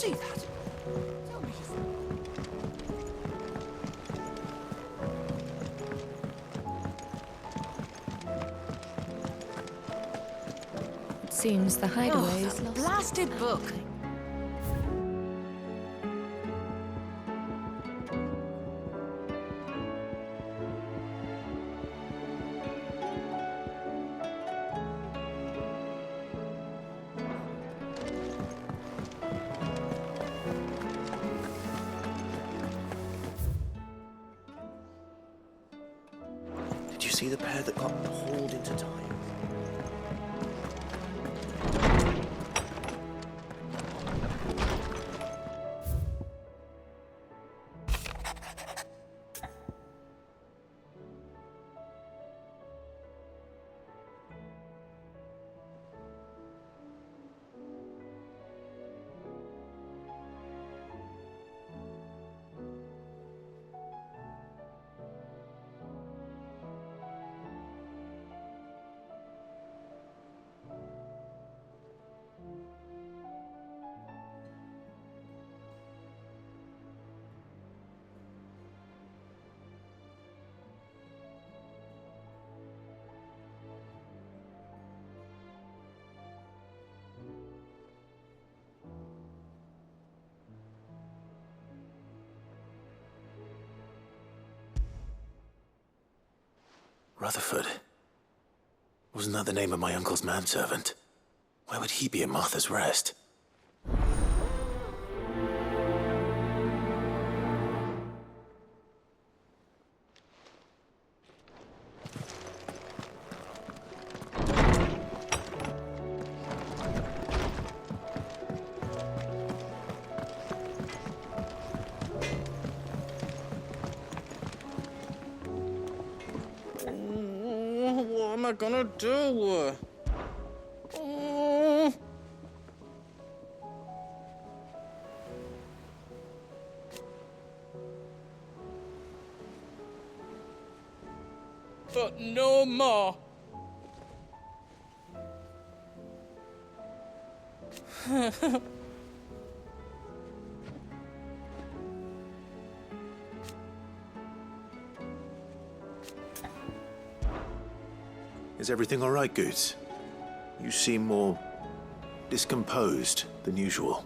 see that? Tell me she's... It seems the hideaway is the lost. blasted book. Did you see the pair that got hauled into time? Rutherford. Wasn't that the name of my uncle's manservant? Why would he be at Martha's Rest? What am I gonna do? Oh. But no more. Is everything all right, Goots? You seem more discomposed than usual.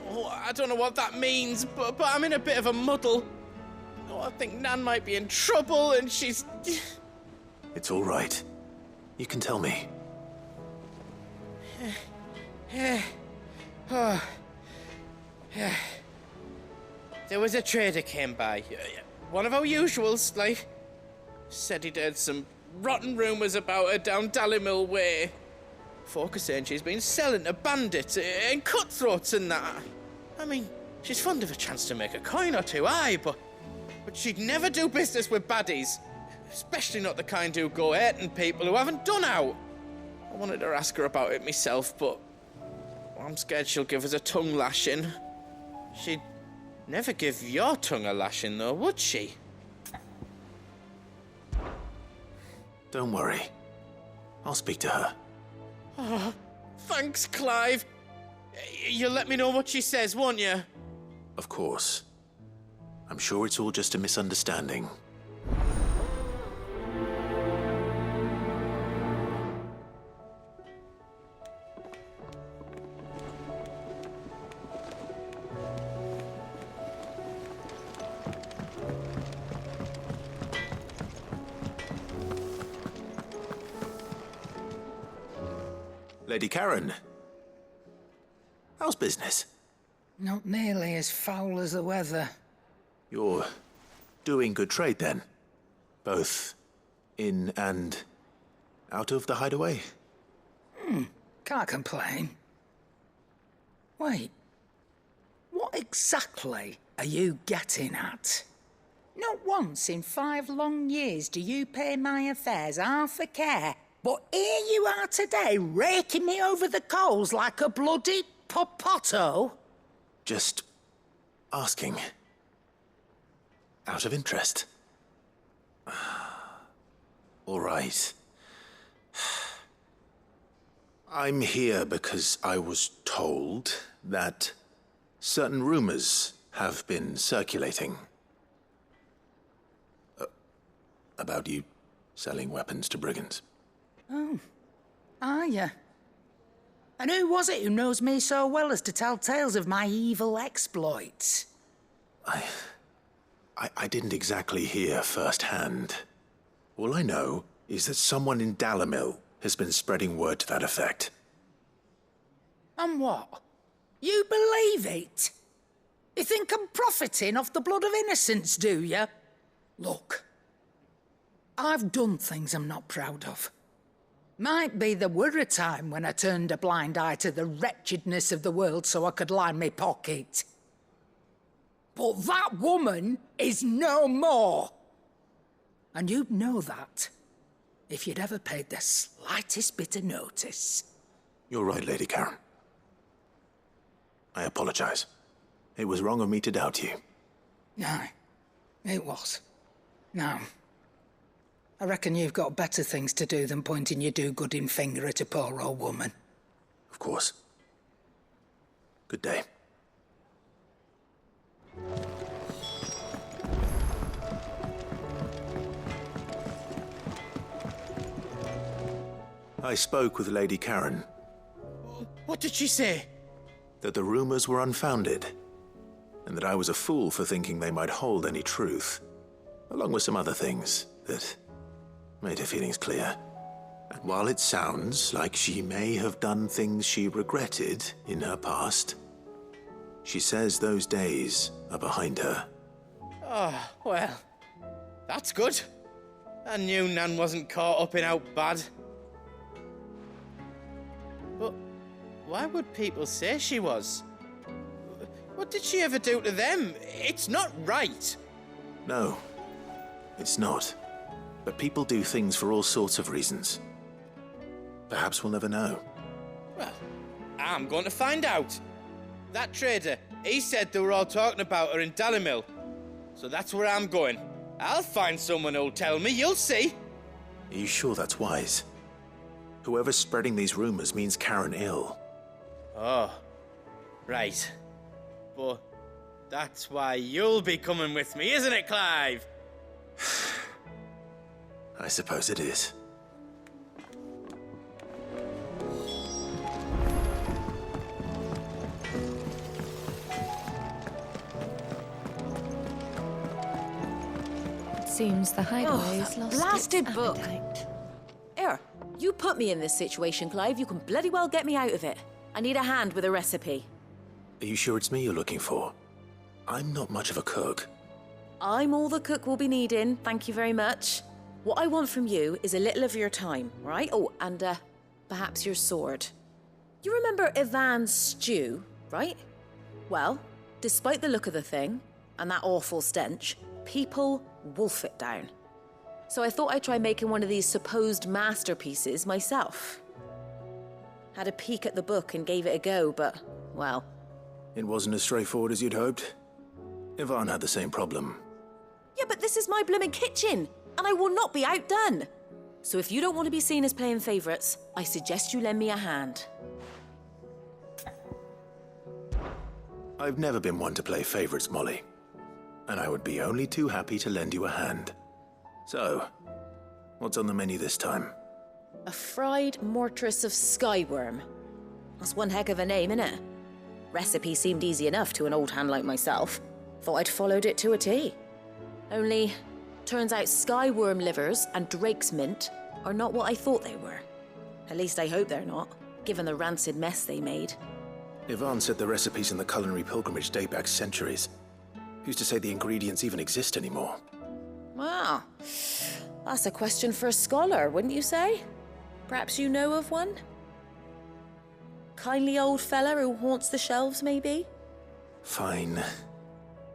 Oh, I don't know what that means, but I'm in a bit of a muddle. Oh, I think Nan might be in trouble and she's... It's all right. You can tell me. There was a trader came by. One of our usuals, like. Said he'd heard some rotten rumours about her down Dallymill Way. Folk are saying she's been selling to bandits and cutthroats and that. I mean, she's fond of a chance to make a coin or two, aye, but she'd never do business with baddies. Especially not the kind who go hurting people who haven't done out. I wanted to ask her about it myself, but I'm scared she'll give us a tongue lashing. She'd never give your tongue a lashing, though, would she? Don't worry. I'll speak to her. Oh, thanks, Clive. You'll let me know what she says, won't you? Of course. I'm sure it's all just a misunderstanding. Lady Karen, how's business? Not nearly as foul as the weather. You're doing good trade then? Both in and out of the hideaway? Can't complain. Wait. What exactly are you getting at? Not once in 5 long years do you pay my affairs half a care. But here you are today, raking me over the coals like a bloody popoto. Just asking. Out of interest. All right. I'm here because I was told that certain rumors have been circulating. About you selling weapons to brigands. Are you? And who was it who knows me so well as to tell tales of my evil exploits? I didn't exactly hear firsthand. All I know is that someone in Dalimil has been spreading word to that effect. And what? You believe it? You think I'm profiting off the blood of innocents, do you? Look, I've done things I'm not proud of. Might be there were a time when I turned a blind eye to the wretchedness of the world so I could line my pocket. But that woman is no more. And you'd know that if you'd ever paid the slightest bit of notice. You're right, Lady Karen. I apologize. It was wrong of me to doubt you. Aye, it was. Now, I reckon you've got better things to do than pointing your do-gooding finger at a poor old woman. Of course. Good day. I spoke with Lady Karen. What did she say? That the rumors were unfounded, and that I was a fool for thinking they might hold any truth, along with some other things that made her feelings clear. And while it sounds like she may have done things she regretted in her past, she says those days are behind her. Oh, well, that's good. I knew Nan wasn't caught up in out bad. But why would people say she was? What did she ever do to them? It's not right. No, it's not. But people do things for all sorts of reasons. Perhaps we'll never know. Well, I'm going to find out. That trader, he said they were all talking about her in Dalimil. So that's where I'm going. I'll find someone who'll tell me, you'll see. Are you sure that's wise? Whoever's spreading these rumors means Karen ill. Oh, right. But that's why you'll be coming with me, isn't it, Clive? I suppose it is. Seems the hideaway's that lost blasted its book. appetite. Here, you put me in this situation, Clive. You can bloody well get me out of it. I need a hand with a recipe. Are you sure it's me you're looking for? I'm not much of a cook. I'm all the cook will be needing, thank you very much. What I want from you is a little of your time, right? Oh, and perhaps your sword. You remember Ivan's stew, right? Well, despite the look of the thing, and that awful stench, people wolf it down. So I thought I'd try making one of these supposed masterpieces myself. Had a peek at the book and gave it a go, but, well... It wasn't as straightforward as you'd hoped. Ivan had the same problem. Yeah, but this is my blooming kitchen, and I will not be outdone. So if you don't want to be seen as playing favourites, I suggest you lend me a hand. I've never been one to play favorites, Molly. And I would be only too happy to lend you a hand. So, what's on the menu this time? A fried mortress of skyworm. That's one heck of a name, innit? Recipe seemed easy enough to an old hand like myself. Thought I'd followed it to a T. Only, turns out skyworm livers and drake's mint are not what I thought they were. At least I hope they're not, given the rancid mess they made. Ivan said the recipes in the culinary pilgrimage date back centuries. Who's to say the ingredients even exist anymore? Wow, that's a question for a scholar, wouldn't you say? Perhaps you know of one? Kindly old fella who haunts the shelves, maybe? Fine.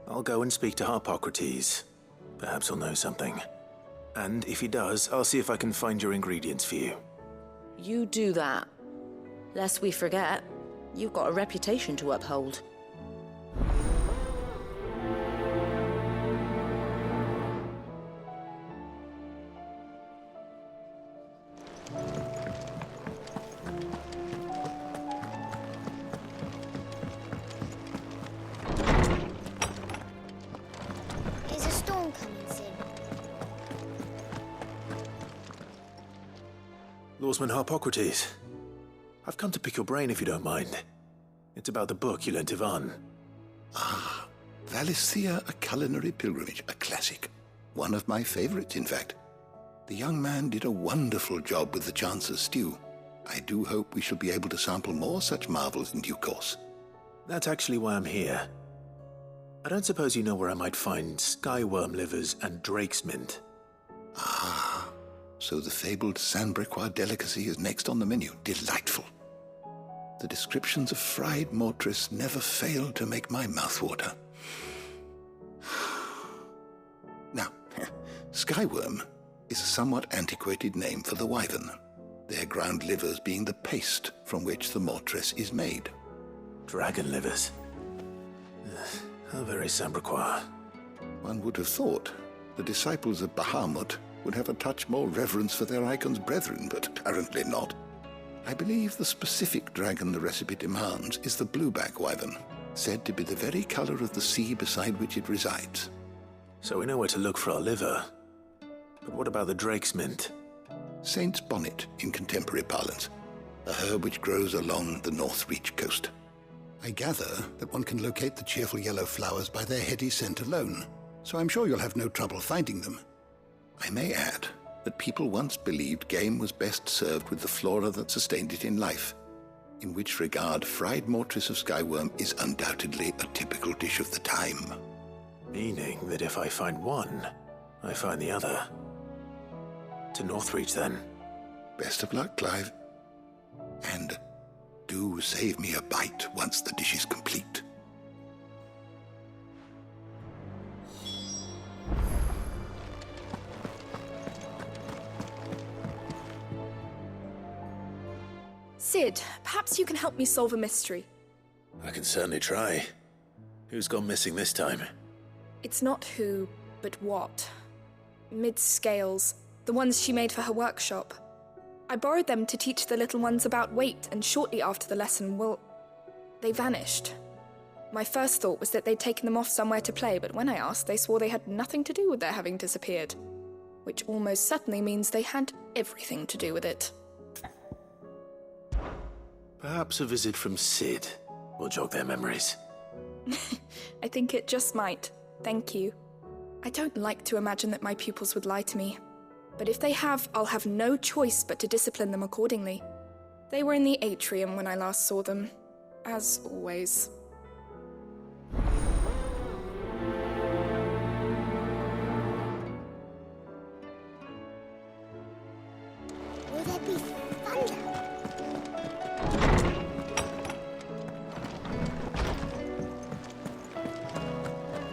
I'll go and speak to Harpocrates. Perhaps he'll know something. And if he does, I'll see if I can find your ingredients for you. You do that. Lest we forget, you've got a reputation to uphold. I'm coming soon. Lawsman Harpocrates, I've come to pick your brain if you don't mind. It's about the book you lent Ivan. Ah, Valisthea, A Culinary Pilgrimage, a classic. One of my favorites, in fact. The young man did a wonderful job with the Chance's stew. I do hope we shall be able to sample more such marvels in due course. That's actually why I'm here. I don't suppose you know where I might find skyworm livers and drake's mint. Ah, so the fabled Sanbrequois delicacy is next on the menu. Delightful. The descriptions of fried mortress never failed to make my mouth water. Now, skyworm is a somewhat antiquated name for the wyvern, their ground livers being the paste from which the mortress is made. Dragon livers. How very Sanbrequois. One would have thought the disciples of Bahamut would have a touch more reverence for their icon's brethren, but apparently not. I believe the specific dragon the recipe demands is the blueback wyvern, said to be the very color of the sea beside which it resides. So we know where to look for our liver. But what about the drake's mint? Saint's bonnet in contemporary parlance, a herb which grows along the North Reach coast. I gather that one can locate the cheerful yellow flowers by their heady scent alone, so I'm sure you'll have no trouble finding them. I may add that people once believed game was best served with the flora that sustained it in life, in which regard fried mortress of skyworm is undoubtedly a typical dish of the time. Meaning that if I find one, I find the other. To Northreach, then. Best of luck, Clive. And do save me a bite once the dish is complete. Sid, perhaps you can help me solve a mystery. I can certainly try. Who's gone missing this time? It's not who, but what. Mid's scales, the ones she made for her workshop. I borrowed them to teach the little ones about weight, and shortly after the lesson, they vanished. My first thought was that they'd taken them off somewhere to play, but when I asked, they swore they had nothing to do with their having disappeared. Which almost certainly means they had everything to do with it. Perhaps a visit from Sid will jog their memories. I think it just might. Thank you. I don't like to imagine that my pupils would lie to me. But if they have, I'll have no choice but to discipline them accordingly. They were in the atrium when I last saw them, as always. Will there be thunder?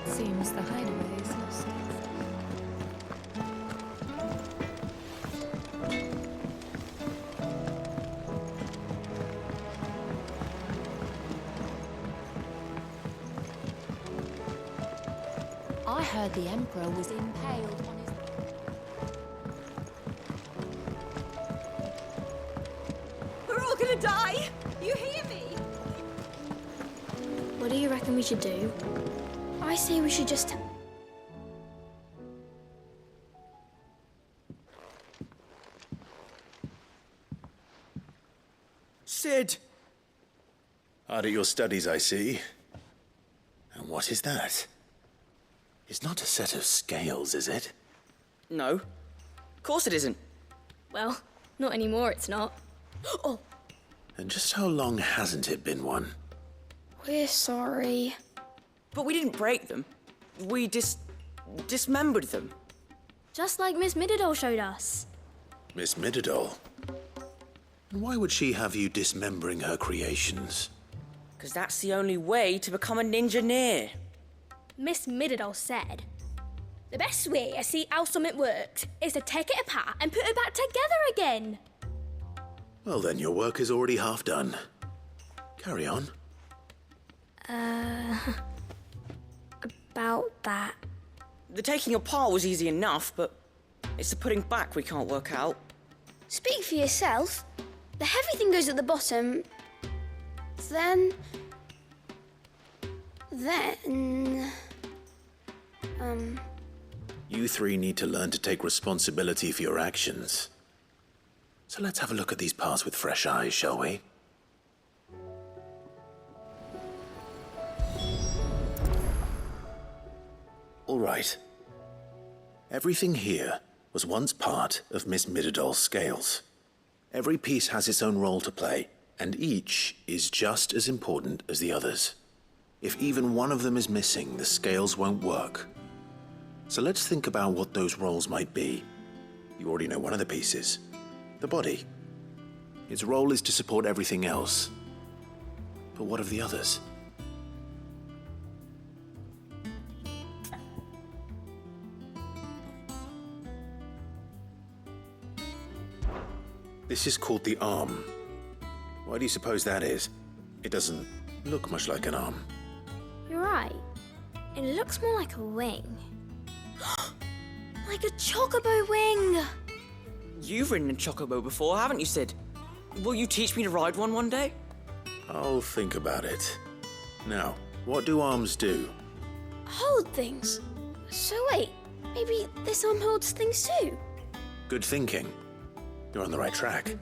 Seems the hideaway is lost. I heard the Emperor was impaled on his... We're all gonna die! You hear me? What do you reckon we should do? I say we should just... Sid! Hard at your studies, I see. And what is that? It's not a set of scales, is it? No. Of course it isn't. Well, not anymore, it's not. Oh, And just how long hasn't it been one? we're sorry. But we didn't break them. We dismembered them. Just like Miss Mididol showed us. Miss Mididol? And why would she have you dismembering her creations? Because that's the only way to become a ninja-neer. Miss Mididol said, the best way to see how something works is to take it apart and put it back together again. Well, then your work is already half done. Carry on. About that. The taking apart was easy enough, but it's the putting back we can't work out. Speak for yourself. The heavy thing goes at the bottom. Then... You three need to learn to take responsibility for your actions. So let's have a look at these parts with fresh eyes, shall we? All right. Everything here was once part of Miss Midadol's scales. Every piece has its own role to play, and each is just as important as the others. If even one of them is missing, the scales won't work. So let's think about what those roles might be. You already know one of the pieces, the body. Its role is to support everything else. But what of the others? This is called the arm. Why do you suppose that is? It doesn't look much like an arm. You're right. It looks more like a wing. Like a chocobo wing! You've ridden a chocobo before, haven't you, Sid? Will you teach me to ride one day? I'll think about it. Now, what do arms do? Hold things. So wait, maybe this arm holds things too? Good thinking. You're on the right track.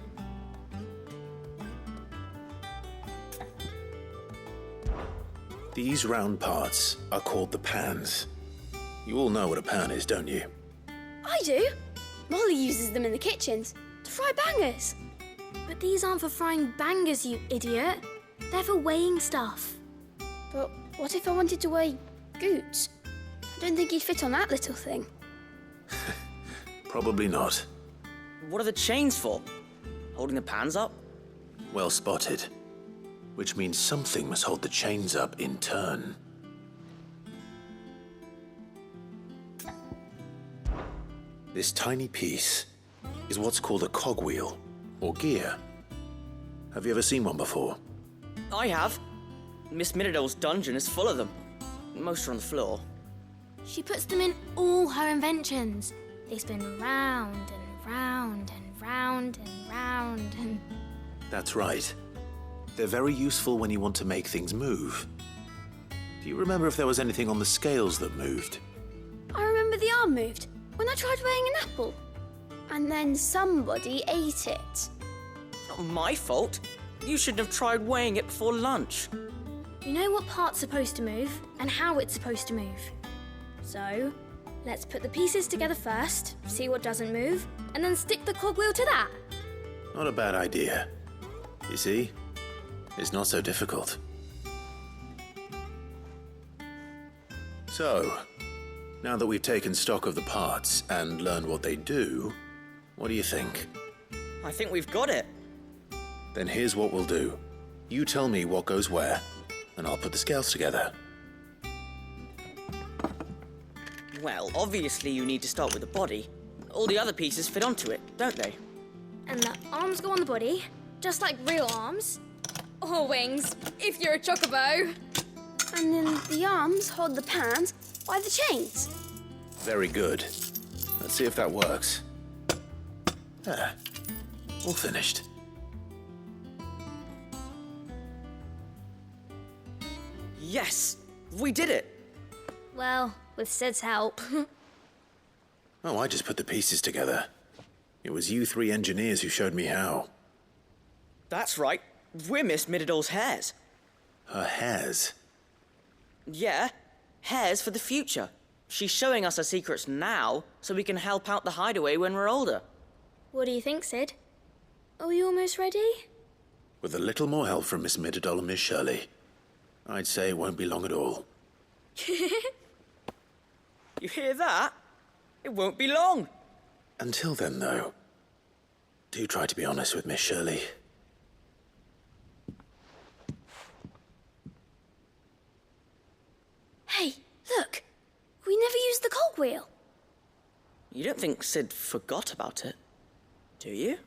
These round parts are called the pans. You all know what a pan is, don't you? I do. Molly uses them in the kitchens to fry bangers. But these aren't for frying bangers, you idiot. They're for weighing stuff. But what if I wanted to weigh Goots? I don't think he'd fit on that little thing. Probably not. What are the chains for? Holding the pans up? Well spotted. Which means something must hold the chains up in turn. This tiny piece is what's called a cogwheel, or gear. Have you ever seen one before? I have. Miss Midadol's dungeon is full of them. Most are on the floor. She puts them in all her inventions. They spin round and round and round and round and... That's right. They're very useful when you want to make things move. Do you remember if there was anything on the scales that moved? I remember the arm moved when I tried weighing an apple. And then somebody ate it. Not my fault. You shouldn't have tried weighing it before lunch. You know what part's supposed to move and how it's supposed to move. So, let's put the pieces together first, see what doesn't move, and then stick the cogwheel to that. Not a bad idea. You see? It's not so difficult. So, now that we've taken stock of the parts and learned what they do, what do you think? I think we've got it. Then here's what we'll do. You tell me what goes where, and I'll put the scales together. Well, obviously you need to start with the body. All the other pieces fit onto it, don't they? And the arms go on the body, just like real arms. Or wings, if you're a chocobo. And then the arms hold the pans by the chains. Very good. Let's see if that works. There. All finished. Yes! We did it! Well, with Sid's help. Oh, I just put the pieces together. It was you three engineers who showed me how. That's right. We're Miss Midadol's hares. Her hairs? Yeah, hares for the future. She's showing us her secrets now, so we can help out the hideaway when we're older. What do you think, Sid? Are we almost ready? With a little more help from Miss Midadol and Miss Shirley, I'd say it won't be long at all. You hear that? It won't be long. Until then, though, do try to be honest with Miss Shirley. Hey, look! We never used the cogwheel. You don't think Sid forgot about it, do you?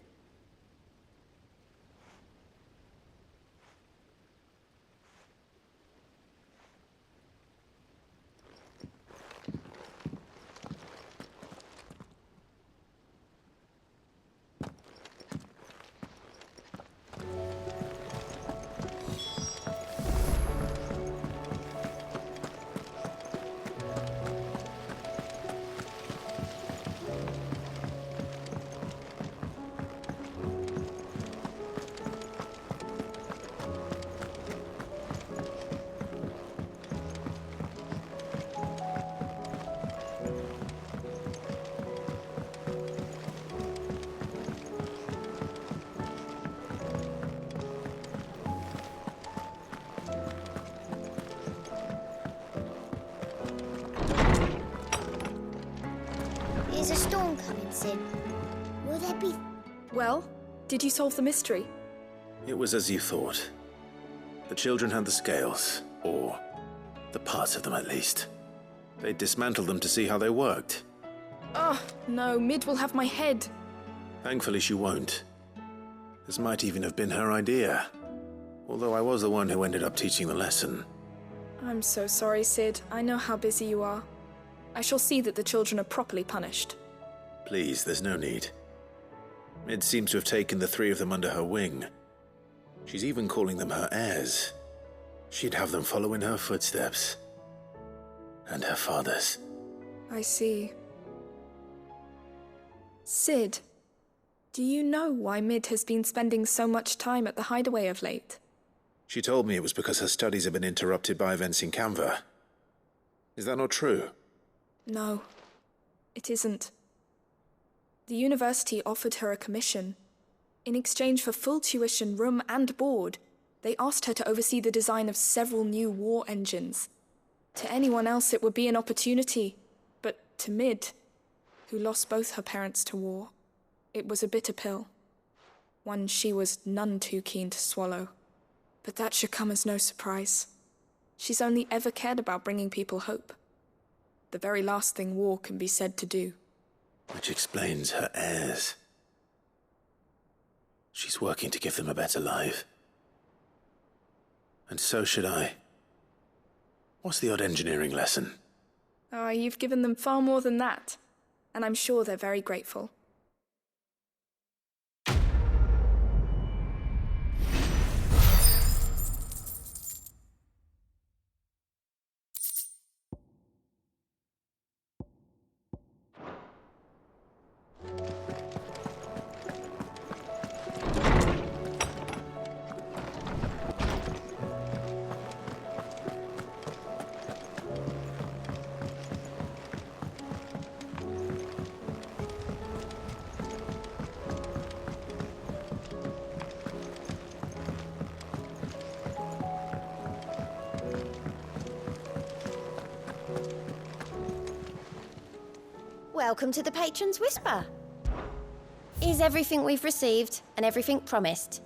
happening, Sid? Will there be... Well, did you solve the mystery? It was as you thought. The children had the scales, or the parts of them at least. They dismantled them to see how they worked. Oh, no, Mid will have my head. Thankfully she won't. This might even have been her idea. Although I was the one who ended up teaching the lesson. I'm so sorry, Sid. I know how busy you are. I shall see that the children are properly punished. Please, there's no need. Mid seems to have taken the 3 of them under her wing. She's even calling them her heirs. She'd have them follow in her footsteps. And her father's. I see. Sid, do you know why Mid has been spending so much time at the hideaway of late? She told me it was because her studies have been interrupted by events in Canva. Is that not true? No, it isn't. The university offered her a commission. In exchange for full tuition, room and board, they asked her to oversee the design of several new war engines. To anyone else it would be an opportunity, but to Mid, who lost both her parents to war, it was a bitter pill. One she was none too keen to swallow. But that should come as no surprise. She's only ever cared about bringing people hope. The very last thing war can be said to do. Which explains her heirs. She's working to give them a better life. And so should I. What's the odd engineering lesson? Oh, you've given them far more than that. And I'm sure they're very grateful. Welcome to the Patron's Whisper. Is everything we've received and everything promised?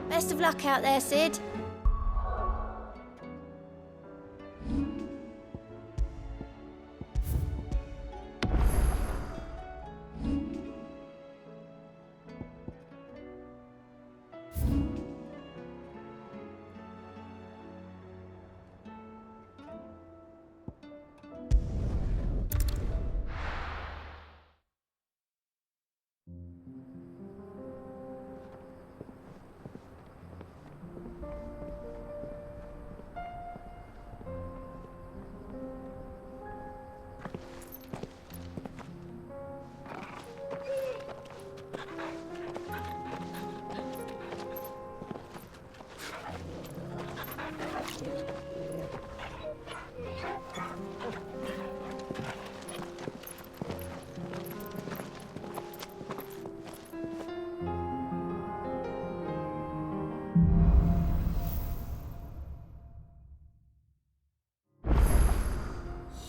Best of luck out there, Sid.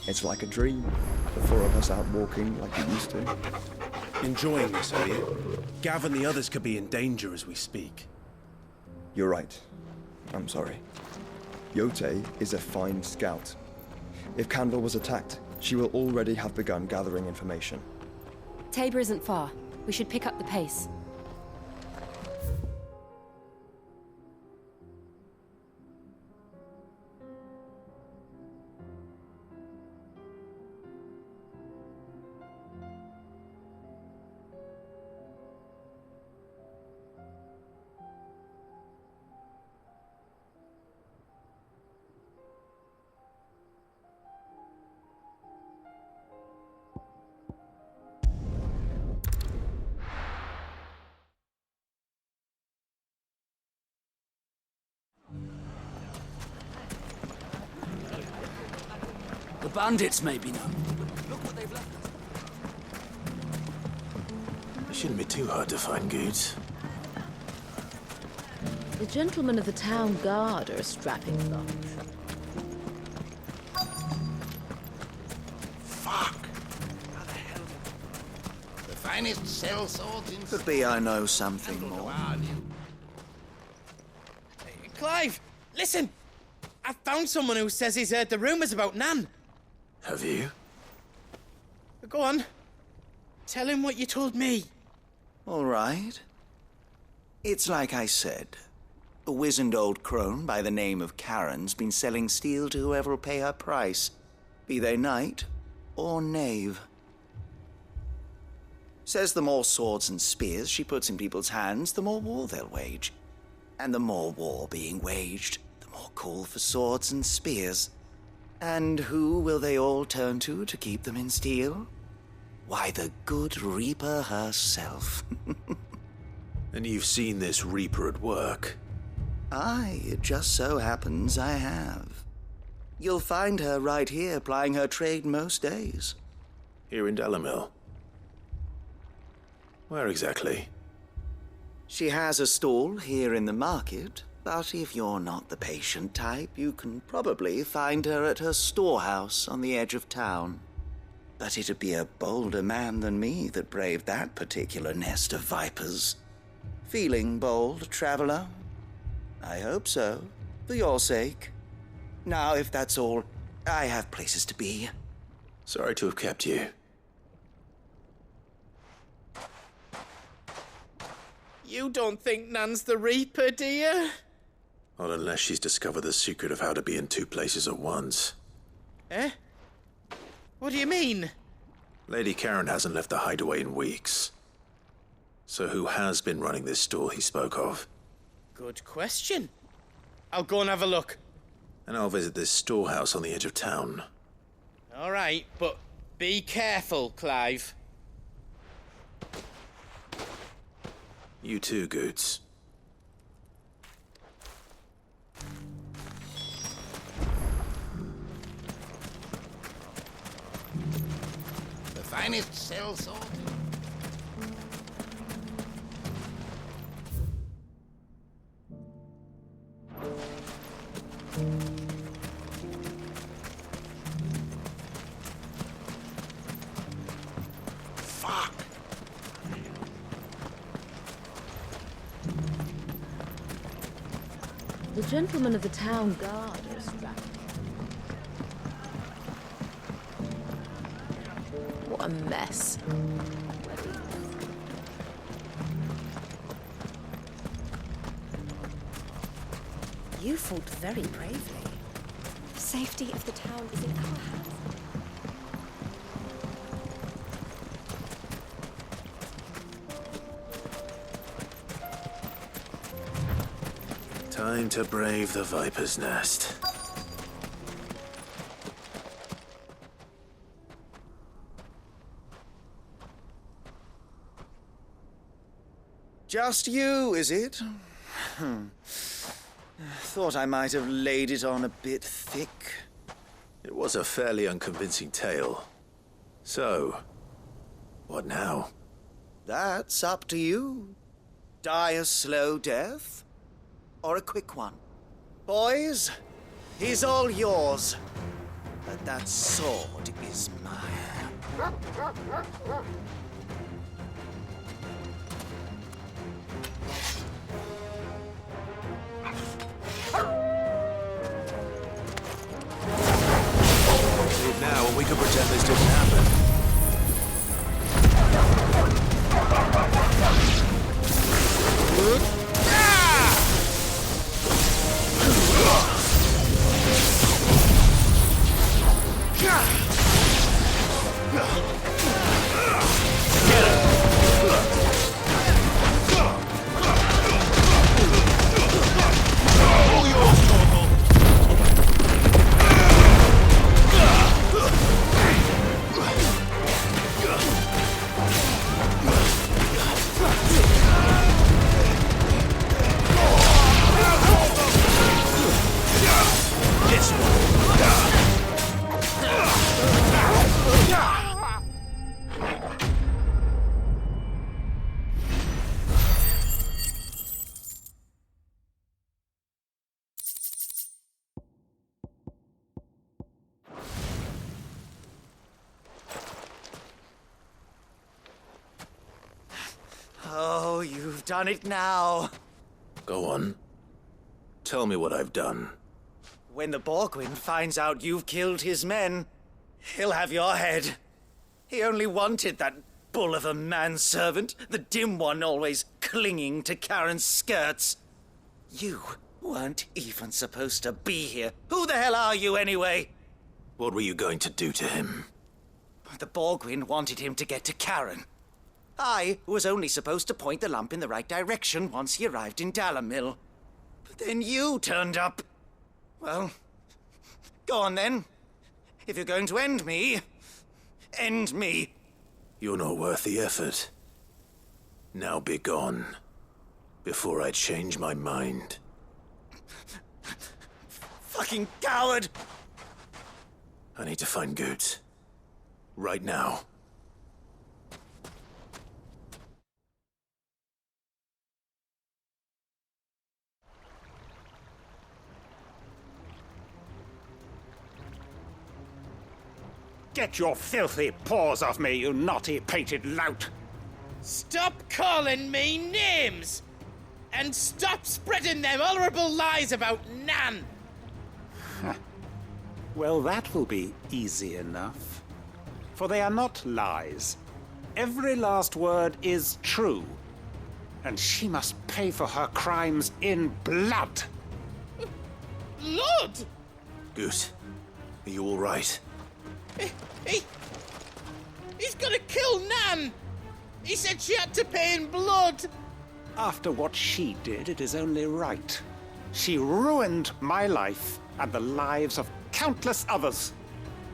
It's like a dream. The 4 of us out walking like we used to. Enjoying this, are you? Gav and the others could be in danger as we speak. You're right. I'm sorry. Yote is a fine scout. If Candle was attacked, she will already have begun gathering information. Tabor isn't far. We should pick up the pace. The bandits may be known. Look what they've left us. It shouldn't be too hard to find goods. The gentlemen of the town guard are a strapping bunch. finest sellswords in... Could be I know something more. Clive, listen! I found someone who says he's heard the rumours about Nan. Have you? Go on. Tell him what you told me. All right. It's like I said. A wizened old crone by the name of Karen's been selling steel to whoever will pay her price, be they knight or knave. Says the more swords and spears she puts in people's hands, the more war they'll wage. And the more war being waged, the more call for swords and spears. And who will they all turn to keep them in steel? Why, the good Reaper herself. And you've seen this Reaper at work? Aye, it just so happens I have. You'll find her right here plying her trade most days. Here in Dalimil? Where exactly? She has a stall here in the market, but if you're not the patient type, you can probably find her at her storehouse on the edge of town. But it'd be a bolder man than me that braved that particular nest of vipers. Feeling bold, traveler? I hope so, for your sake. Now, if that's all, I have places to be. Sorry to have kept you. You don't think Nan's the Reaper, do you? Not unless she's discovered the secret of how to be in two places at once. Eh? What do you mean? Lady Karen hasn't left the hideaway in weeks. So who has been running this stall he spoke of? Good question. I'll go and have a look. And I'll visit this storehouse on the edge of town. All right, but be careful, Clive. You too, Goots. The finest sellsword. Fuck! The gentlemen of the town guard are strapped. What a mess. You fought very bravely. The safety of the town is in our hands. Time to brave the Viper's Nest. Just you, is it? Thought I might have laid it on a bit thick. It was a fairly unconvincing tale. So, what now? That's up to you. Die a slow death, or a quick one. Boys, he's all yours. But that sword is mine. Leave now, and we can pretend this didn't happen. done it now. Go on. Tell me what I've done. When the Borgwyn finds out you've killed his men, he'll have your head. He only wanted that bull of a manservant, the dim one always clinging to Karen's skirts. You weren't even supposed to be here. Who the hell are you anyway? What were you going to do to him? The Borgwyn wanted him to get to Karen. I was only supposed to point the lamp in the right direction once he arrived in Dalamil. But then you turned up. Well, go on then. If you're going to end me, end me. You're not worth the effort. Now be gone, before I change my mind. Fucking coward! I need to find Goots. Right now. Get your filthy paws off me, you naughty-pated lout! Stop calling me names! And stop spreading them horrible lies about Nan! Well, that will be easy enough. For they are not lies. Every last word is true. And she must pay for her crimes in blood. Blood? Goose, are you all right? He's gonna kill Nan! He said she had to pay in blood! After what she did, it is only right. She ruined my life and the lives of countless others.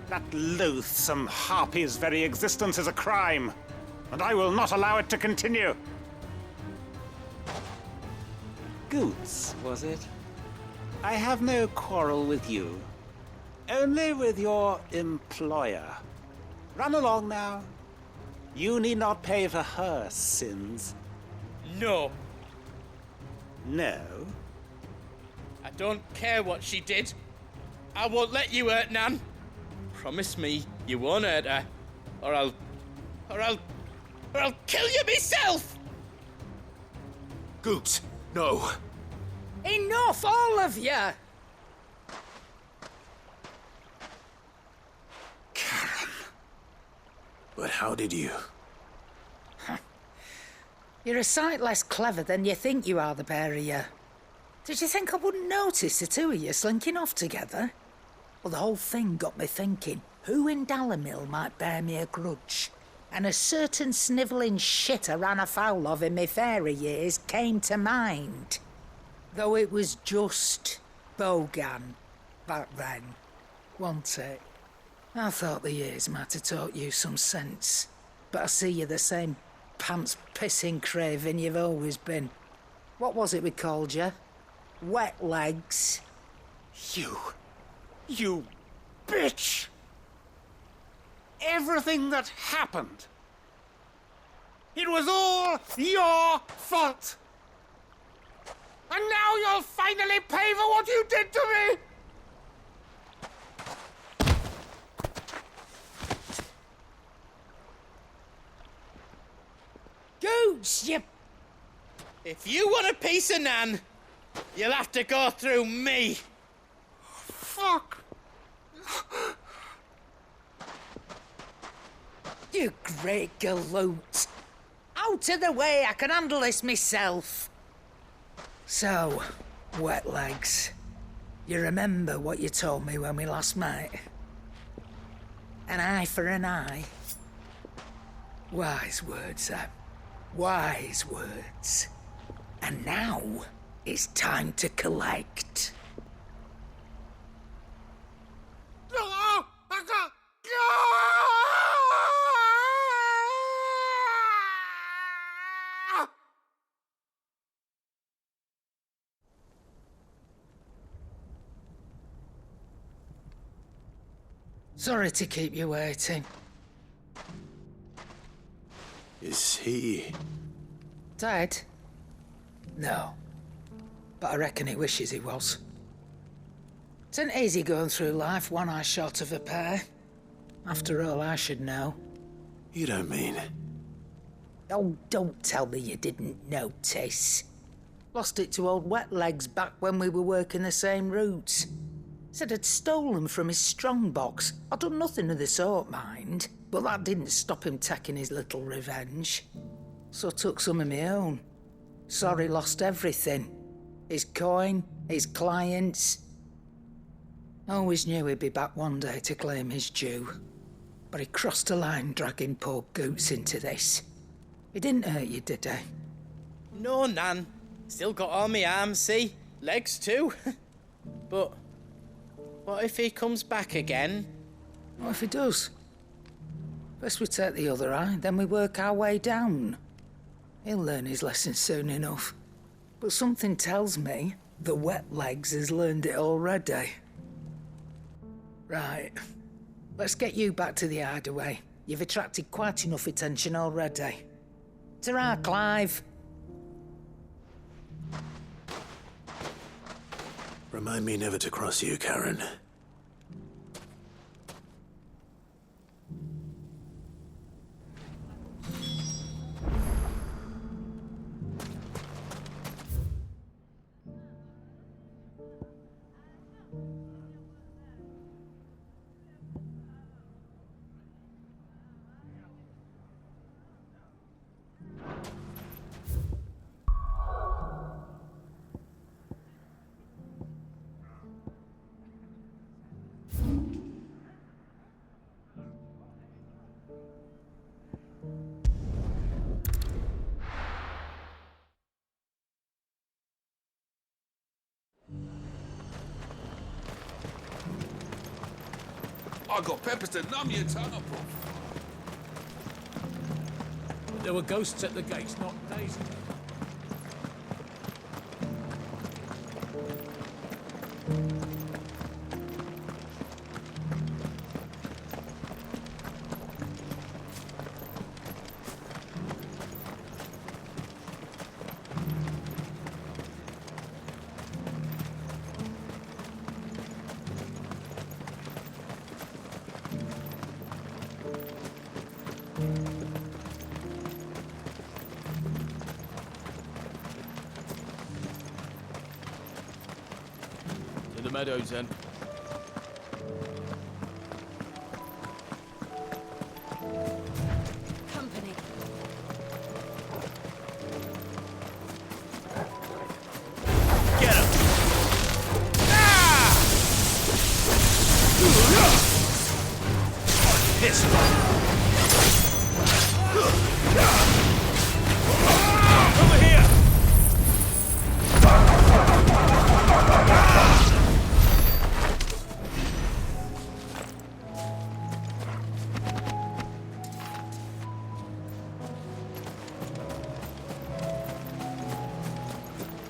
That loathsome harpy's very existence is a crime, and I will not allow it to continue. Goots, was it? I have no quarrel with you. Only with your employer. Run along now. You need not pay for her sins. No. No? I don't care what she did. I won't let you hurt Nan. Promise me you won't hurt her, or I'll kill you myself! Goots, no. Enough, all of you! But how did you? You're a sight less clever than you think you are, the pair of you. Did you think I wouldn't notice the two of you slinking off together? Well, the whole thing got me thinking, who in Dalamil might bear me a grudge? And a certain snivelling shit I ran afoul of in my fairy years came to mind. Though it was just Bogan back then, wasn't it? I thought the years might have taught you some sense, but I see you're the same pants-pissing craven you've always been. What was it we called you? Wet legs? You bitch! Everything that happened, it was all your fault! And now you'll finally pay for what you did to me! Goots, you... If you want a piece of Nan, you'll have to go through me. Fuck! You great galoot. Out of the way, I can handle this myself. So, wet legs, you remember what you told me when we last met? An eye for an eye. Wise words, Sam. Wise words. And now, it's time to collect. Sorry to keep you waiting. Is he... Dead? No. But I reckon he wishes he was. It isn't easy going through life one eye short of a pair. After all, I should know. You don't mean... Oh, don't tell me you didn't notice. Lost it to old Wet Legs back when we were working the same routes. Said I'd stolen from his strongbox. I'd done nothing of the sort, mind, but that didn't stop him taking his little revenge. So I took some of my own. Sorry, lost everything. His coin, his clients. Always knew he'd be back one day to claim his due. But he crossed a line dragging poor Goots into this. He didn't hurt you, did he? No, Nan. Still got all my arms, see? Legs too. But what if he comes back again? What if he does? First we take the other eye, then we work our way down. He'll learn his lesson soon enough. But something tells me the Wet Legs has learned it already. Right. Let's get you back to the hideaway. You've attracted quite enough attention already. Ta-ra, Clive. Remind me never to cross you, Karen. I got peppers to numb your tongue, Prof. There were ghosts at the gates not days ago. To the meadows, then. Company. Get him! Piss off! Over here!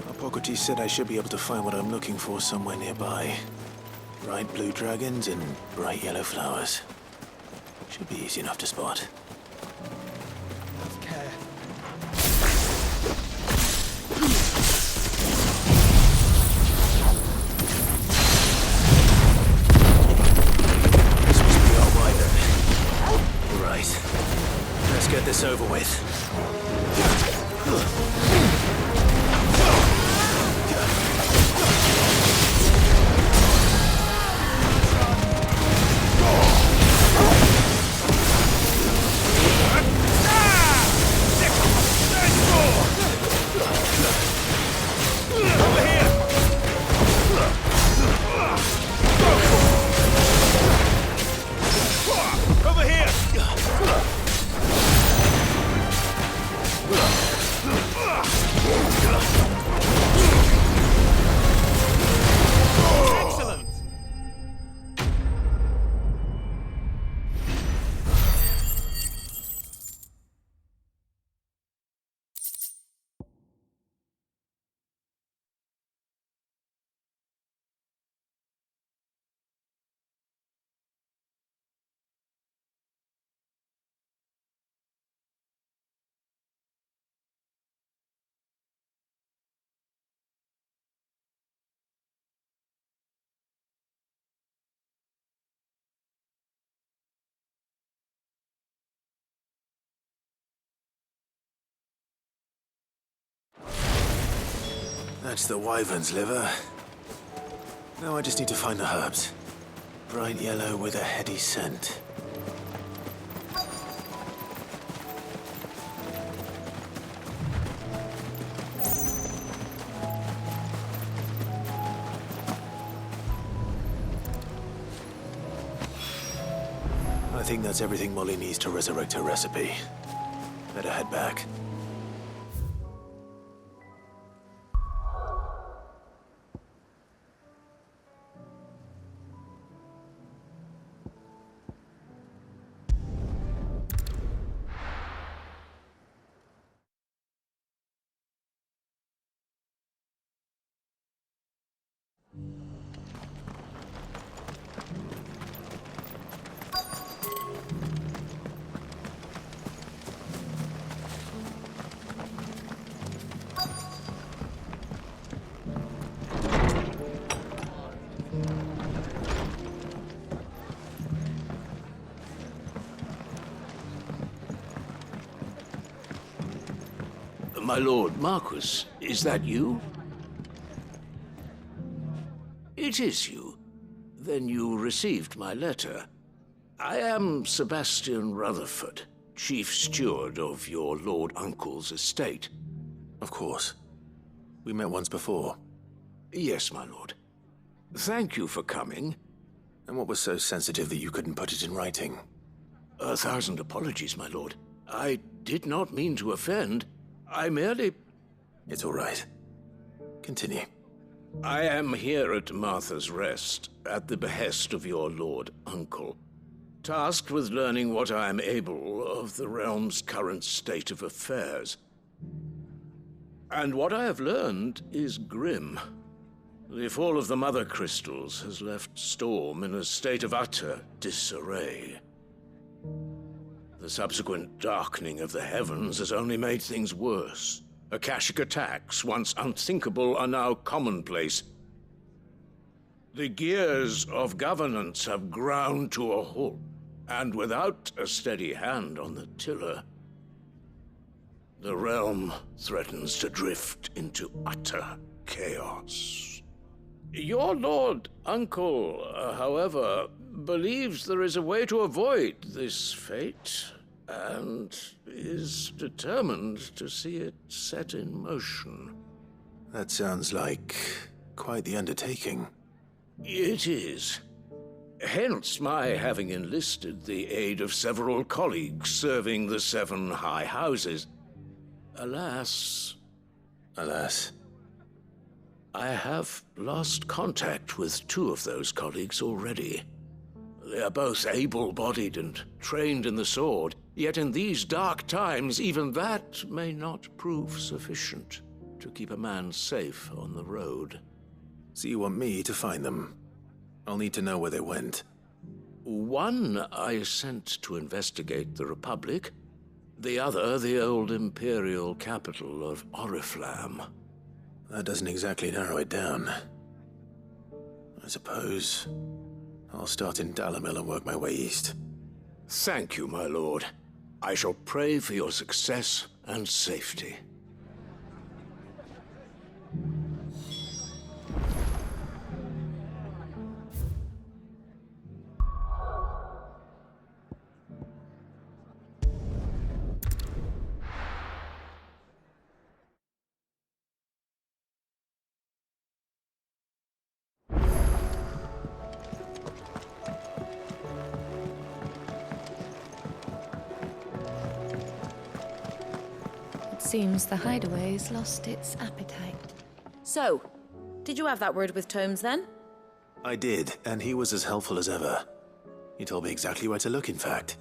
Hippocrates said I should be able to find what I'm looking for somewhere nearby. Bright blue dragons and bright yellow flowers. Should be easy enough to spot. Care. This must be our way then. Right. Let's get this over with. Over here! That's the wyvern's liver. Now I just need to find the herbs. Bright yellow with a heady scent. I think that's everything Molly needs to resurrect her recipe. Better head back. My lord Marquis, is that you? It is you. Then you received my letter. I am Sebastian Rutherford, chief steward of your lord uncle's estate. Of course. We met once before. Yes, my lord. Thank you for coming. And what was so sensitive that you couldn't put it in writing? 1,000 apologies, my lord. I did not mean to offend. I merely... It's all right. Continue. I am here at Martha's Rest, at the behest of your lord uncle, tasked with learning what I am able of the realm's current state of affairs. And what I have learned is grim. The fall of the Mother Crystals has left Storm in a state of utter disarray. The subsequent darkening of the heavens has only made things worse. Akashic attacks, once unthinkable, are now commonplace. The gears of governance have ground to a halt, and without a steady hand on the tiller, the realm threatens to drift into utter chaos. Your lord uncle, however, believes there is a way to avoid this fate, and is determined to see it set in motion. That sounds like quite the undertaking. It is. Hence my having enlisted the aid of several colleagues serving the 7 high houses. Alas, I have lost contact with 2 of those colleagues already. They are both able-bodied and trained in the sword, yet in these dark times, even that may not prove sufficient to keep a man safe on the road. So you want me to find them? I'll need to know where they went. One I sent to investigate the Republic, the other the old Imperial capital of Oriflamme. That doesn't exactly narrow it down. I suppose I'll start in Dalimil and work my way east. Thank you, my lord. I shall pray for your success and safety. Seems the hideaway's lost its appetite. So, did you have that word with Tomes then? I did, and he was as helpful as ever. He told me exactly where to look, in fact.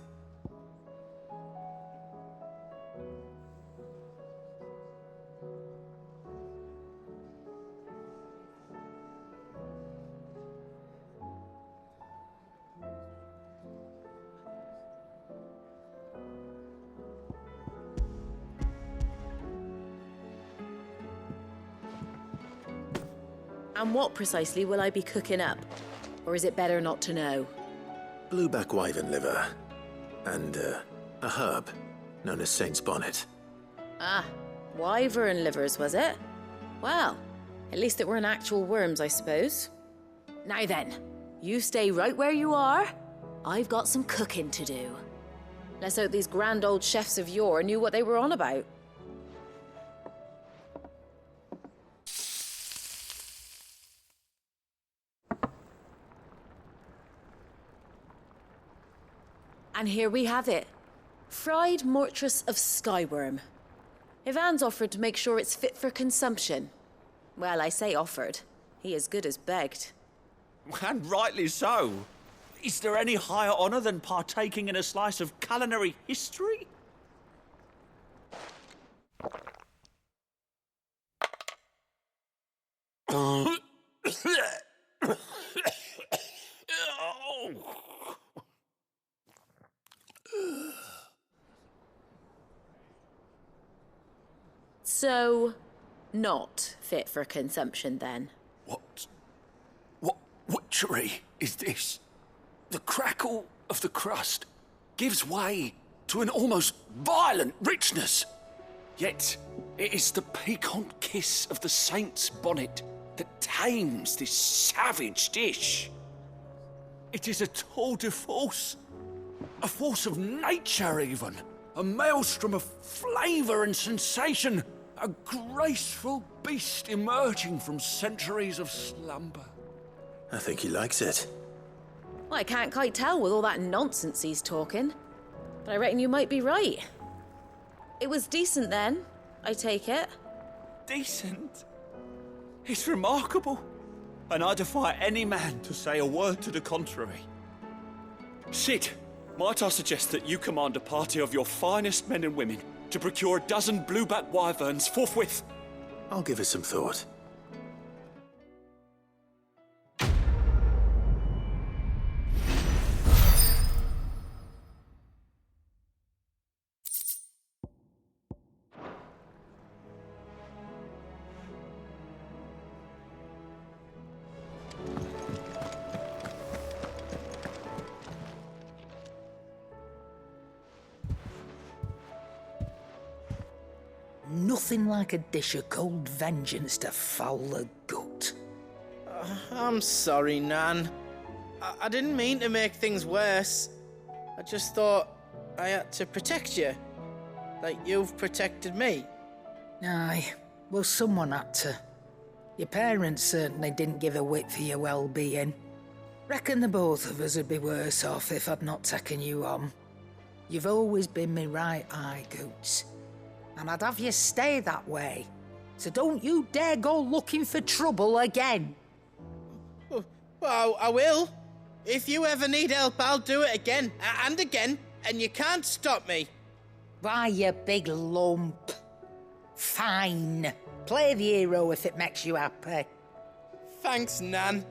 And what precisely will I be cooking up? Or is it better not to know? Blueback wyvern liver. And, a herb known as Saint's Bonnet. Ah, wyvern livers, was it? Well, At least it weren't actual worms, I suppose. Now then, you stay right where you are. I've got some cooking to do. Let's hope these grand old chefs of yore knew what they were on about. And here we have it. Fried mortress of skyworm. Ivan's offered to make sure it's fit for consumption. Well, I say offered. He as good as begged. And rightly so. Is there any higher honour than partaking in a slice of culinary history? So, not fit for consumption then? What witchery is this? The crackle of the crust gives way to an almost violent richness. Yet, it is the piquant kiss of the saint's bonnet that tames this savage dish. It is a tour de force, a force of nature even, a maelstrom of flavour and sensation, a graceful beast emerging from centuries of slumber. I think he likes it. Well, I can't quite tell with all that nonsense he's talking. But I reckon you might be right. It was decent then, I take it. Decent? It's remarkable. And I defy any man to say a word to the contrary. Sid, might I suggest that you command a party of your finest men and women to procure a dozen blueback wyverns forthwith? I'll give it some thought. Nothing like a dish of cold vengeance to foul the gut. I'm sorry, Nan. I didn't mean to make things worse. I just thought I had to protect you. Like you've protected me. Aye, well, someone had to. Your parents certainly didn't give a whit for your well-being. Reckon the both of us would be worse off if I'd not taken you on. You've always been me right eye, Goots. And I'd have you stay that way. So don't you dare go looking for trouble again. Well, I will. If you ever need help, I'll do it again and again, and you can't stop me. Why, you big lump. Fine. Play the hero if it makes you happy. Thanks, Nan.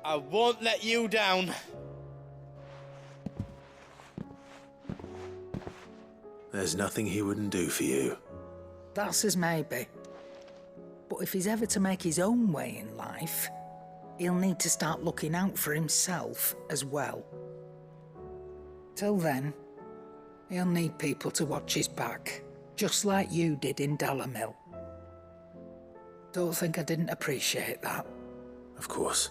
I won't let you down. There's nothing he wouldn't do for you. That's as maybe. But if he's ever to make his own way in life, he'll need to start looking out for himself as well. Till then, he'll need people to watch his back, just like you did in Dalamil. Don't think I didn't appreciate that. Of course.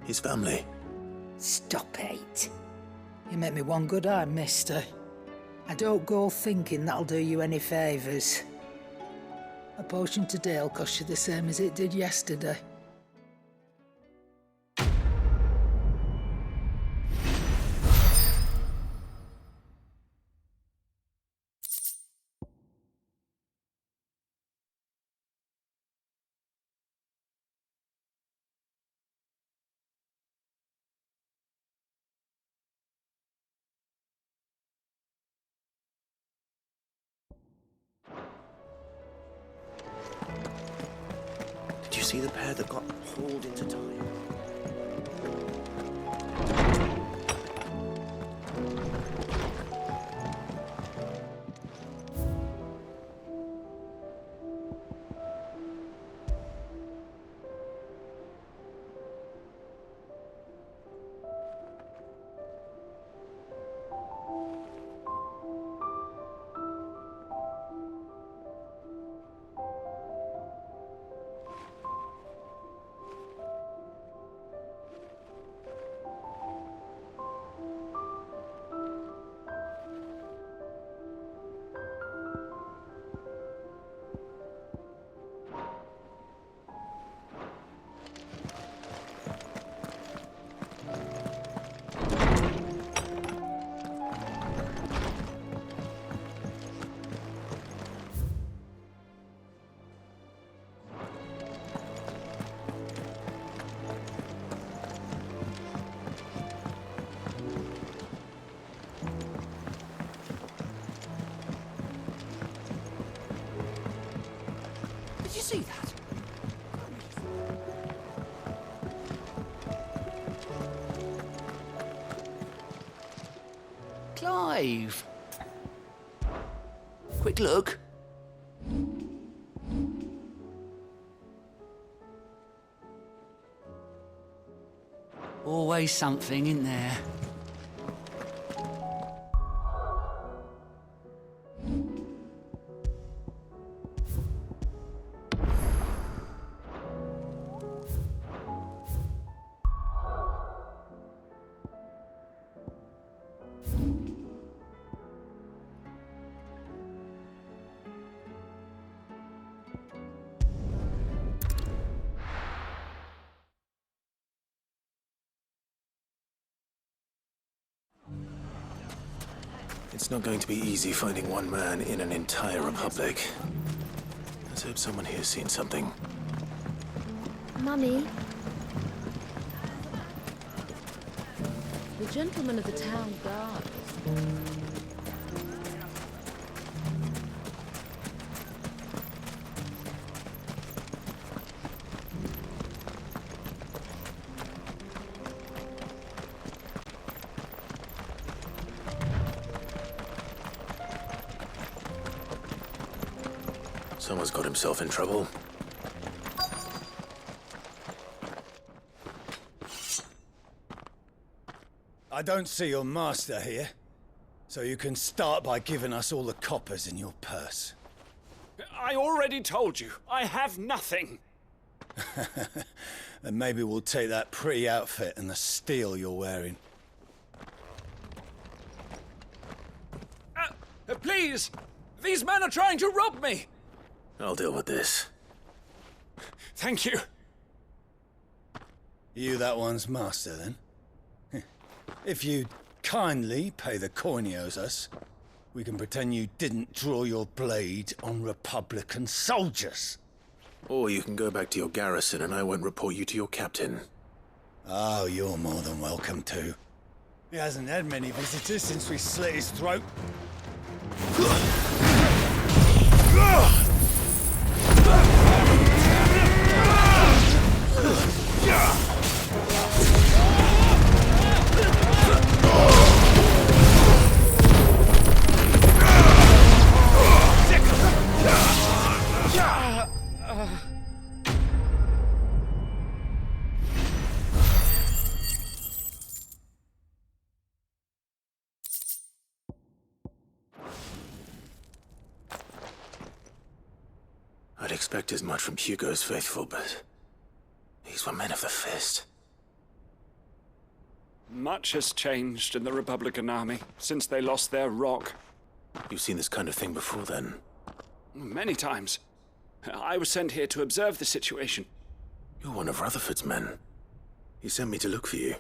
His family. Stop it. You make me one good eye, mister. I don't go thinking that'll do you any favours. A potion today'll cost you the same as it did yesterday. Did you see the pair that got hauled into time? see that? Clive. Quick look. Always something in there. It's not going to be easy finding one man in an entire republic. Let's hope someone here's seen something. Mummy, The gentleman of the town guard. Someone's got himself in trouble. I don't see your master here, so you can start by giving us all the coppers in your purse. I already told you, I have nothing. Then maybe we'll take that pretty outfit and the steel you're wearing. Please! These men are trying to rob me! I'll deal with this. Thank you. You that one's master, then? If you kindly pay the coin he owes us, we can pretend you didn't draw your blade on Republican soldiers. Or you can go back to your garrison and I won't report you to your captain. Oh, you're more than welcome to. He hasn't had many visitors since we slit his throat. I'd expect as much from Hugo's faithful, but these were men of the fist. Much has changed in the Republican army since they lost their rock. You've seen this kind of thing before, then? Many times. I was sent here to observe the situation. You're one of Rutherford's men. He sent me to look for you.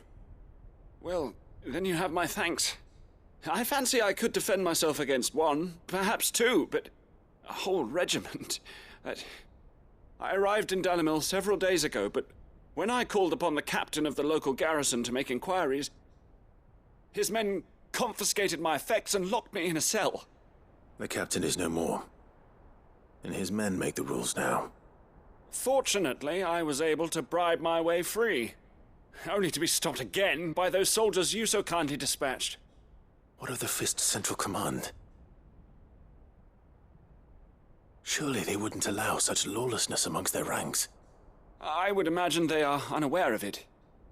Well, then you have my thanks. I fancy I could defend myself against one, perhaps two, but a whole regiment. I arrived in Dalimil several days ago, but when I called upon the captain of the local garrison to make inquiries, his men confiscated my effects and locked me in a cell. The captain is no more, and his men make the rules now. Fortunately, I was able to bribe my way free, only to be stopped again by those soldiers you so kindly dispatched. What of the Fist's Central Command? Surely they wouldn't allow such lawlessness amongst their ranks. I would imagine they are unaware of it.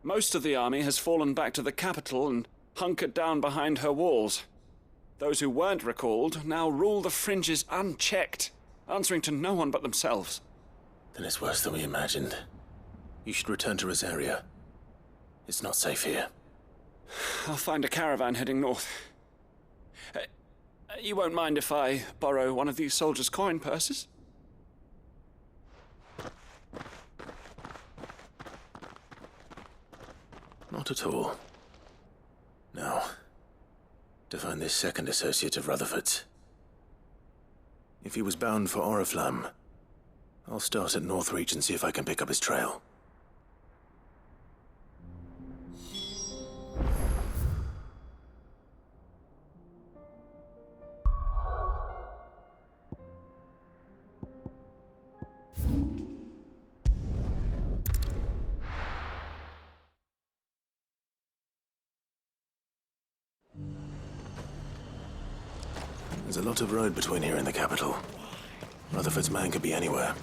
Most of the army has fallen back to the capital and hunkered down behind her walls. Those who weren't recalled now rule the fringes unchecked, answering to no one but themselves. Then it's worse than we imagined. You should return to Rosaria. It's not safe here. I'll find a caravan heading north. You won't mind if I borrow one of these soldiers' coin purses? Not at all. Now, to find this second associate of Rutherford's. If he was bound for Oriflamme, I'll start at Northreach and see if I can pick up his trail. There's a lot of road between here and the capital. Rutherford's man could be anywhere.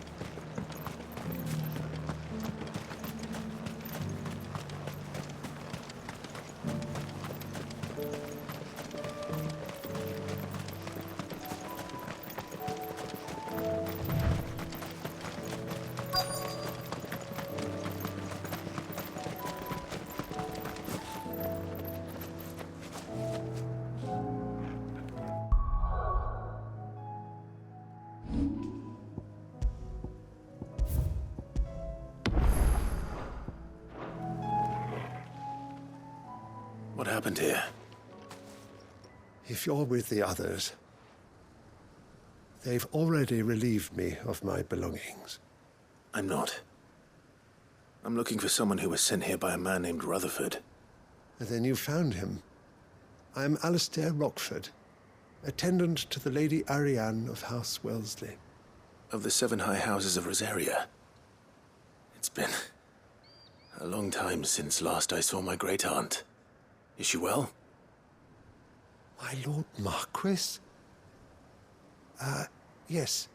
What happened here? If you're with the others, they've already relieved me of my belongings. I'm not. I'm looking for someone who was sent here by a man named Rutherford. And then you found him. I'm Alistair Rockford, attendant to the Lady Ariane of House Wellesley. Of the 7 high houses of Rosaria. It's been a long time since last I saw my great-aunt. Is she well? My Lord Marquis? Yes.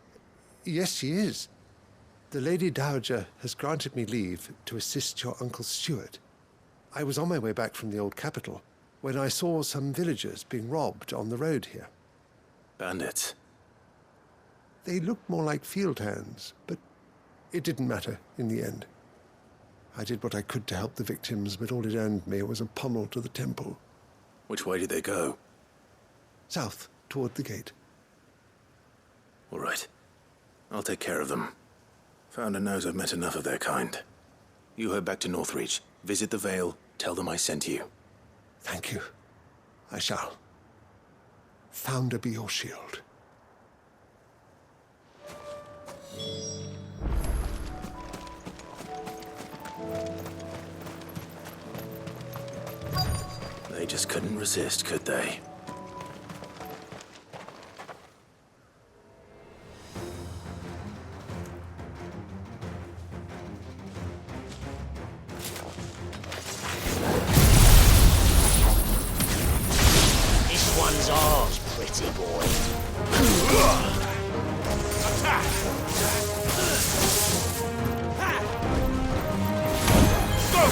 Yes, she is. The Lady Dowager has granted me leave to assist your Uncle Stuart. I was on my way back from the old capital when I saw some villagers being robbed on the road here. Bandits? They looked more like field hands, but it didn't matter in the end. I did what I could to help the victims, but all it earned me was a pommel to the temple. Which way did they go? South, toward the gate. All right. I'll take care of them. Founder knows I've met enough of their kind. You head back to Northreach, visit the Vale, tell them I sent you. Thank you. I shall. Founder be your shield. They just couldn't resist, could they? This one's ours, pretty boy. Attack! Go!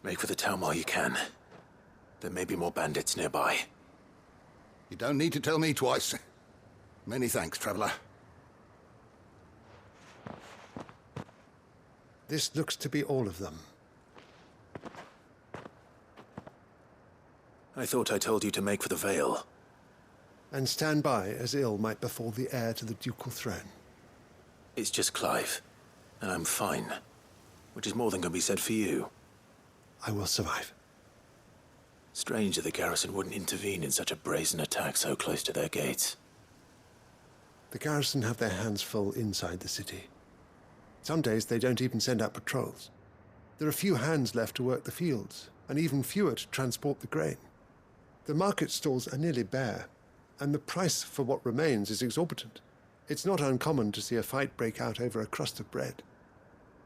Make for the town while you can. There may be more bandits nearby. You don't need to tell me twice. Many thanks, traveler. This looks to be all of them. I thought I told you to make for the Vale. And stand by as ill might befall the heir to the ducal throne. It's just Clive, and I'm fine. Which is more than can be said for you. I will survive. Strange that the garrison wouldn't intervene in such a brazen attack so close to their gates. The garrison have their hands full inside the city. Some days they don't even send out patrols. There are few hands left to work the fields, and even fewer to transport the grain. The market stalls are nearly bare, and the price for what remains is exorbitant. It's not uncommon to see a fight break out over a crust of bread.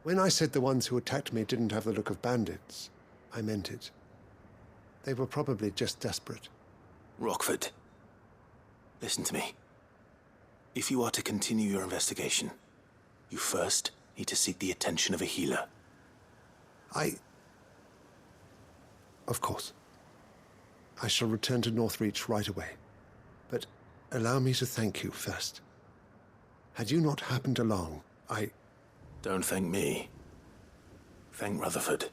When I said the ones who attacked me didn't have the look of bandits, I meant it. They were probably just desperate. Rockford, listen to me. If you are to continue your investigation, you first need to seek the attention of a healer. Of course. I shall return to Northreach right away. But allow me to thank you first. Had you not happened along, Don't thank me. Thank Rutherford.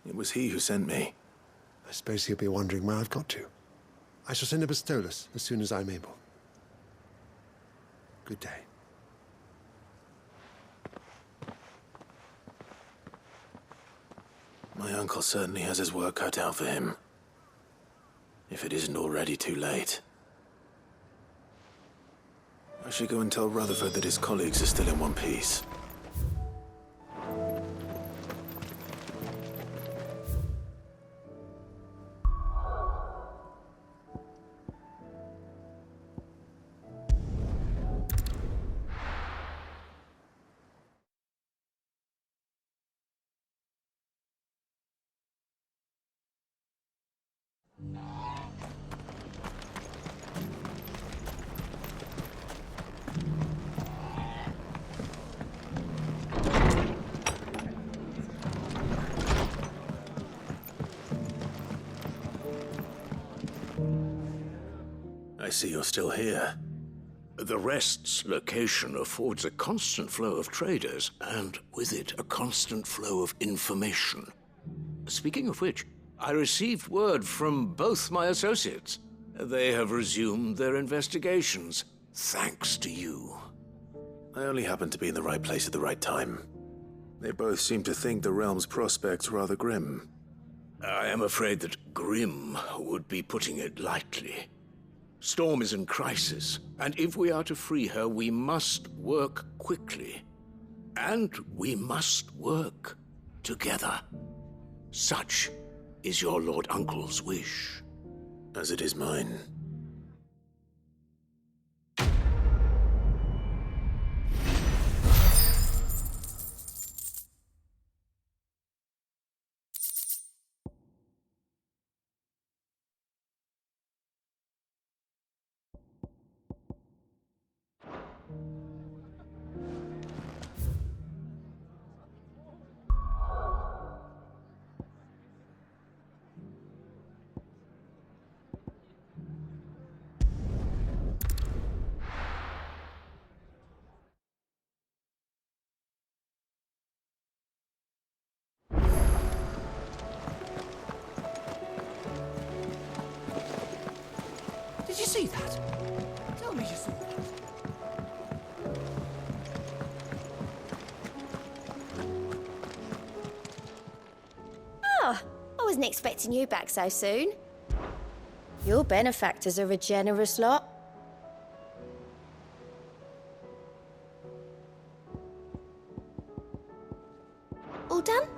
It was he who sent me. I suppose he'll be wondering where I've got to. I shall send a Pistolus as soon as I'm able. Good day. My uncle certainly has his work cut out for him. If it isn't already too late. I should go and tell Rutherford that his colleagues are still in one piece. I see you're still here. The Rest's location affords a constant flow of traders, and with it, a constant flow of information. Speaking of which, I received word from both my associates. They have resumed their investigations, thanks to you. I only happened to be in the right place at the right time. They both seem to think the realm's prospects rather grim. I am afraid that grim would be putting it lightly. Storm is in crisis, and if we are to free her, we must work quickly. And we must work together. Such is your Lord Uncle's wish. As it is mine. Did you see that? Tell me you saw that. Oh, I wasn't expecting you back so soon. Your benefactors are a generous lot. All done?